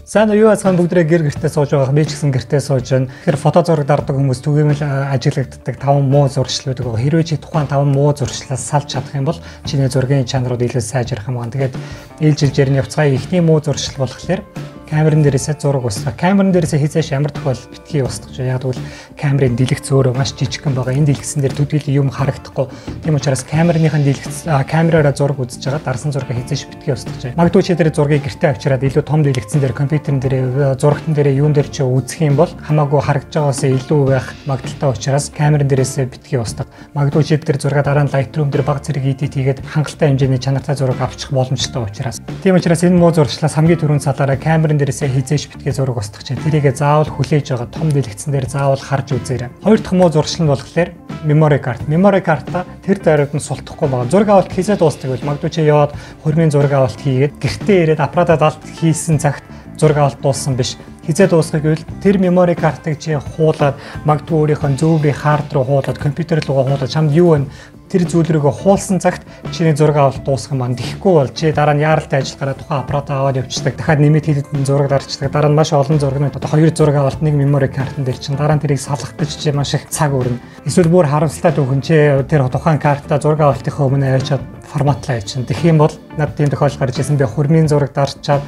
Сайн уу, юу асхан бүгдрээ гэр гэртээ сууж байгаа. Би ч гэсэн гэртээ сууж байна. Тэгэхээр фото зураг дардаг хүмүүс түгээмэл ажиглагддаг 5 муу зуршлууд байгаа. Хэрвээ чи тухайн 5 муу зуршлаас салж чадах юм бол чиний зургийн чанарууд илүү сайжрах юм байна. Тэгээд ээлжилж ярины явцгаа ихний муу зуршил болохоор камерын дээрээсээ зураг устгах. Камерын дээрээсээ хизээш ямар тохиол битгий устгах. Яг тэгвэл камерын дэлгэц өөрөө маш жижигхэн байгаа. Энэ дэлгэцэн дээр төдийлөн юм харагдахгүй. Тийм учраас камерныхын дэлгэц камераараа зураг үзэж байгаа. Дарсан зургийг хизээш битгий устгах. Магадгүй чи тэр зургийг гэртээ авчираад илүү том дэлгэцэн дээр компьютерн дээр зурагтан дээр юун дээр чи үзэх юм бол хамаагүй харагдж байгаагаас илүү байх магадaltaй учраас камерын дээрээсээ битгий устгах. Магадгүй чи тэр зургаа дараа нь Lightroom дээр баг зэрэг edit хийгээд хангалттай хэмжээний чанартай зураг авчих боломжтой учраас. Тийм учраас энэ муу зуршлаас хамгийн түрүүнд салаараа камерын дээрээсээ хизээш битгий зураг устгах чинь тэрийгэ заавал хүлээж байгаа том дэлгэцэн дээр заавал харж үзээрэй. Хоёр дахь муу зуршил нь болохоор memory card. Memory card-а тэр даруйд нь султахгүй байгаа. Зураг авалт хийсэд дуустдаг бол магадгүй чи яваад хөрмийн зураг авалт хийгээд гэртээ ирээд аппаратад алт хийсэн цагт зураг авалт дууссан биш. Хизээ дуусгах гэвэл тэр memory card-ыг чи хуулаад магадгүй өөрийнхөө зөвхөн хард руу хуулаад компьютер руу хуулаад чамд юу вэ? Тэр зүйл рүүгээ хуулсан цагт чиний зураг авалт дуусах юм байна. Тэгэхгүй бол чи дараа нь яаралтай ажил гараад тухайн аппаратаа аваад явчихдаг. Дахиад нэмээд хийдэг зураг дарчдаг. Дараа нь маш олон зурагнууд одоо 2 зураг авалт нэг memory card-ын дээр чинь дараа нь тэрийг салгах гэж чи маш их цаг өрнө. Эсвэл бүр харамсалтай түүхэн чи тэр тухайн картаа зураг авалтынхаа өмнө авчиад форматлаа явчихна. Тэгэх юм бол над тийм тохиол гарч ирсэн би хурмын зураг дарчаад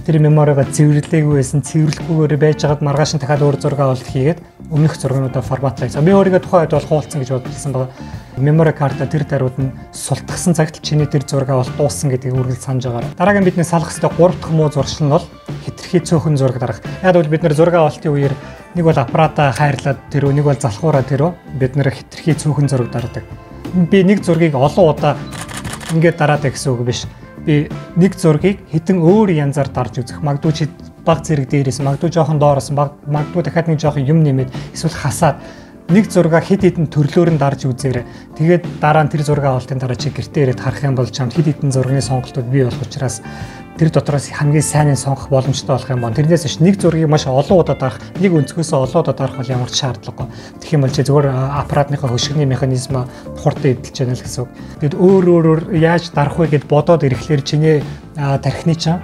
тэр меморигаа цэвэрлээгүй байсан, цэвэрлэхгүйгээр байж байгаад маргааш нь дахиад өөр зураг авалт хийгээд өмнөх зургуудаа форматлаа. Би өөрийгөө тухайн үед бол хуулцсан гэж бодсон байгаа. Memory card-а тэр даруйд нь султгсан цагт чиний тэр зураг авалт дууссан гэдгийг үргэлж санаж байгаа. Дараагийн бидний салах ёстой 3 дахь муу зуршил нь бол хитрхи цөөхөн зураг дарах. Яг бол бид нэр зураг авалтын үеэр нэг бол аппаратаа хайрлаад тэр нэг бол залхуураа тэр бид нэр хитрхи цөөхөн зураг дардаг. Би нэг зургийг олон удаа ингээд дараад гэсэн үг биш. Би нэг зургийг хэдэн өөр янзаар дарж үзэх. Магадгүй чи баг зэрэг дээрээс, магадгүй жоохон доороос, магадгүй дахиад нэг жоохон юм нэмээд эсвэл хасаад нэг зургаа хэд хэдэн төрлөөр нь дарж үзээрэй. Тэгээд дараа нь тэр зураг авалтын дараа чи гэртээ ирээд харах юм бол чамд хэд хэдэн зургийн сонголтууд бий болох учраас тэр дотроос хамгийн сайныг сонгох боломжтой болох юм байна. Тэрнээс биш нэг зургийг маш олон удаа дарах, нэг өнцгөөсөө олон удаа дарах бол ямар ч шаардлагагүй. Тэгэх юм бол чи зүгээр аппаратныхаа хөшигний механизма хурдан эдэлж яана л гэсэн үг. Тэгэд өөр яаж дарах вэ гэд бодоод ирэхлээр чиний тархины чам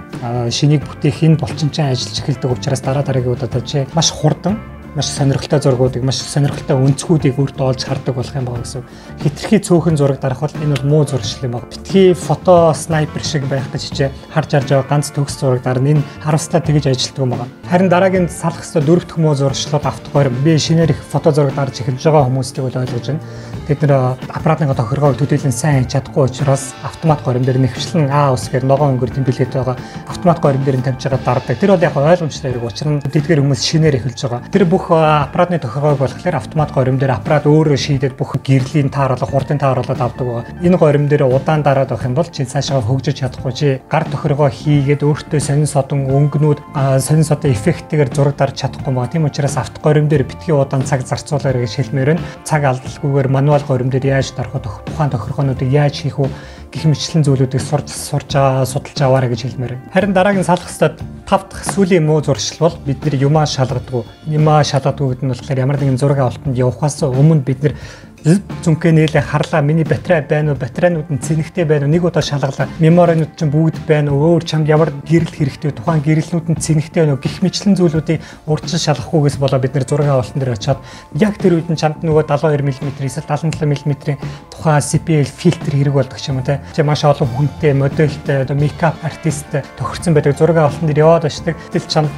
шинийг бүтээх энэ булчинчаа ажиллаж эхэлдэг учраас дараагийн удаад чи маш хурдан маш сонирхолтой зургуудыг, маш сонирхолтой өнцгүүдийг өөртөө олж хардаг болох юм байна гэсэн. Хитрхи цөөхөн зураг дарах бол энэ бол муу зуршил юм байна. Битгий фото снайпер шиг байх гэж хичээ харж байгаа ганц төгс зураг дарна. Энэ харамсалтай тэгж ажилтдаг юм байна. Харин дараагийн салах ёстой 4 дахь муу зуршлууд автогоор би шинээр их фото зураг дарж эхэлж байгаа хүмүүстийг бол ойлгож байна. Тэд нэр аппаратныхаа тохиргоог төдийлөн сайн хийж чадахгүй учраас автомат горим дээр нэвчлэн ус гэр ногоон өнгөр тэмдэглээд байгаа автомат горим дээр нь тавьж байгаа дардаг. Тэр бол яг ойлгомжтой хэрэг. Учир нь тэдгээр хүмүүс шинээр эхэлж байгаа. Тэр бүх аппаратны тохиргоог болохоор автомат горим дээр аппарат өөрөө шийдээд бүх гэрлийн тааруулга, хурдын тааруулаад авдаг байгаа. Энэ горим дээр удаан дараад байх юм бол чи цаашаа хөгжиж чадахгүй. Чи гар тохиргоо хийгээд өөртөө сонин содон өнгнүүд, сонин содон эффектээр зураг дарж чадахгүй байгаа. Тийм учраас авто горим дээр битгий удаан цаг зарцуулаарай гэж хэлмээр байна. Цаг алдалгүйгээр мануал горим дээр яаж дарах вэ? Тухайн тохиргоонуудыг яаж хийх вэ? Гэх мэтлэн зүйлүүдийг судалж аваарай гэж хэлмээр байна. Харин дараагийн салах ёстой 5 дахь сүүлийн муу зуршил бол бид нар юмаа шалгадаггүй. Юмаа шалгадаггүй гэдэг нь болохоор ямар нэгэн зураг авалтанд явахаас өмнө бид нар зүнхээ нээлээ харлаа. Миний батарей байна уу? Батарейнууд нь цэнэгтэй байна уу? Нэг удаа шалгалаа. Меморинууд чинь бүгд байна уу? Өөр чамд ямар гэрэл хэрэгтэй? Тухайн гэрэлнүүд нь цэнэгтэй байна уу? Гэх мэтлэн зүйлүүдийг урьдчилан шалгахгүйгээс болоо бид нэр зураг авалтан дээр очиад яг тэр үед нь чамд нөгөө 72 мм эсвэл 77 мм тухайн CPL фильтр хэрэг болдог ч юм уу те. Чи маш олон хүнтэй, модельтэй, одоо мейкап артисттэй тохирсон байдаг зураг авалтан дээр яваад очдаг. Тэгэл чамд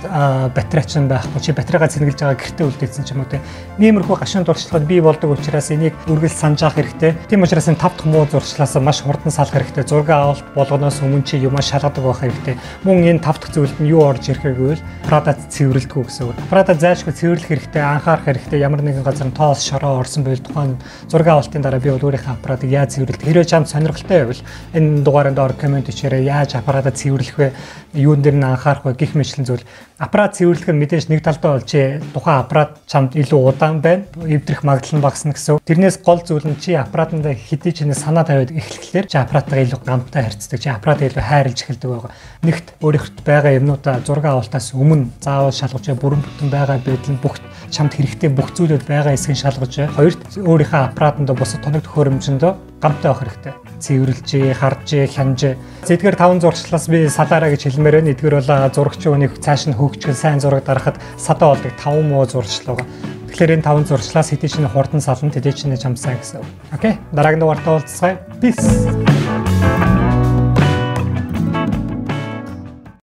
батарей ч байхгүй. Чи батарейгаа цэнгэлж байгаа гэртээ үлдээсэн ч юм уу те. Иймэрхүү гашуун дуршлагууд бий болдог учраас энийг үргэлж санаж авах хэрэгтэй. Тийм учраас энэ 5 дахь муу зуршлаас маш хурдан салах хэрэгтэй. Зураг авалт болгоноос өмнө чи юмаа шалгадаг байх хэрэгтэй. Мөн энэ 5 дахь зүйлд нь юу орж ирэх вэ гэвэл аппаратаа цэвэрлэдэггүй гэсэн үг. Аппаратаа зайлшгүй цэвэрлэх хэрэгтэй, анхаарах хэрэгтэй. Ямар нэгэн газар нь тоос, шороо орсон байвал тухайн зураг авалтын дараа би бол өөрийнхөө аппаратыг яаж цэвэрлэх. Хэрвээ чамд сонирхолтой байвал энэ дугаарын доор комент хийрээ яаж аппаратаа цэвэрлэх вэ? Юун дээр нь анхаарах вэ гэх мэтлэн зүйл. Аппарат цэвэрлэх нь мэдээж нэг талдаа бол чи тухайн аппарат чамд илүү удаан байна. Эвдрэх магадлал нь багасна гэсэн. Тэрнээс гол зүйл нь чи аппаратанд хэдий ч санаа тавиад эхлэхлээр чи аппаратаа илүү гамтай харьцдаг. Чи аппаратаа илүү хайрлж эхэлдэг байгаа. Нэгт өөрийнхөө байгаа юмнуудаа зураг авалтаас өмнө заавал шалгаж бүрэн бүтэн байгаа байдал нь бүгд чамд хэрэгтэй бүх зүйлүүд байгаа эсгийг шалгаж, хоёрт өөрийнхөө аппаратанд бусад тоног төхөөрөмжөндөө гамтай авах хэрэгтэй. Цэвэрлж, харж, хянаж. Эдгээр 5 зурчлалаас би салаараа гэж хэлмээр байна. Эдгээр бол зурагчийн хүнийг цааш нь хөгжих, сайн зураг дарахад садаа болдог 5 муу зурчлал байгаа. Тэгэхээр энэ 5 зурчлалаас хэдий ч хурдан сална, хэдий ч чам сайн гэсэн. Окей. Дараагийн дугаартаа уулзцгаая. Peace.